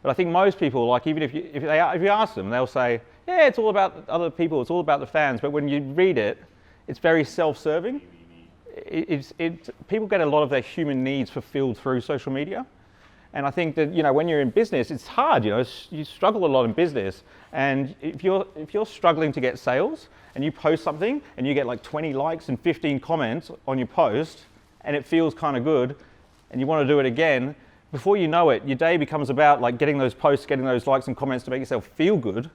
But I think most people, like even if you ask them, they'll say, yeah, it's all about other people, it's all about the fans. But when you read it, it's very self-serving. People get a lot of their human needs fulfilled through social media. And I think that, when you're in business, it's hard, you struggle a lot in business. And if you're struggling to get sales and you post something and you get like 20 likes and 15 comments on your post and it feels kind of good and you want to do it again, before you know it, your day becomes about like getting those posts, getting those likes and comments to make yourself feel good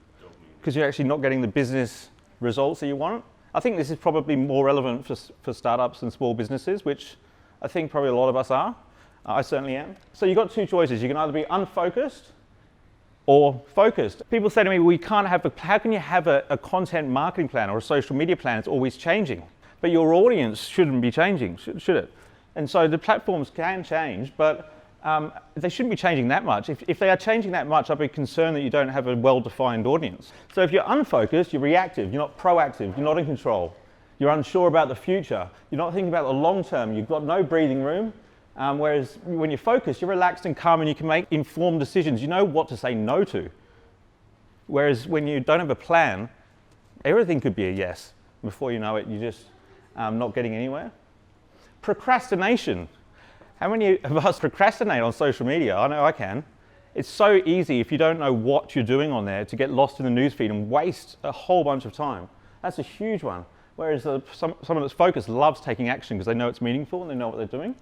because you're actually not getting the business results that you want. I think this is probably more relevant for startups and small businesses, which I think probably a lot of us are. I certainly am. So you've got two choices. You can either be unfocused or focused. People say to me, well, how can you have a content marketing plan or a social media plan? It's always changing. But your audience shouldn't be changing, should it? And so the platforms can change, but they shouldn't be changing that much. If they are changing that much, I'd be concerned that you don't have a well-defined audience. So if you're unfocused, you're reactive, you're not proactive, you're not in control, you're unsure about the future, you're not thinking about the long term, you've got no breathing room. Whereas when you're focused, you're relaxed and calm and you can make informed decisions. You know what to say no to. Whereas when you don't have a plan, everything could be a yes. Before you know it, you're just not getting anywhere. Procrastination. How many of us procrastinate on social media? I know I can. It's so easy if you don't know what you're doing on there to get lost in the newsfeed and waste a whole bunch of time. That's a huge one. Whereas someone that's focused loves taking action because they know it's meaningful and they know what they're doing.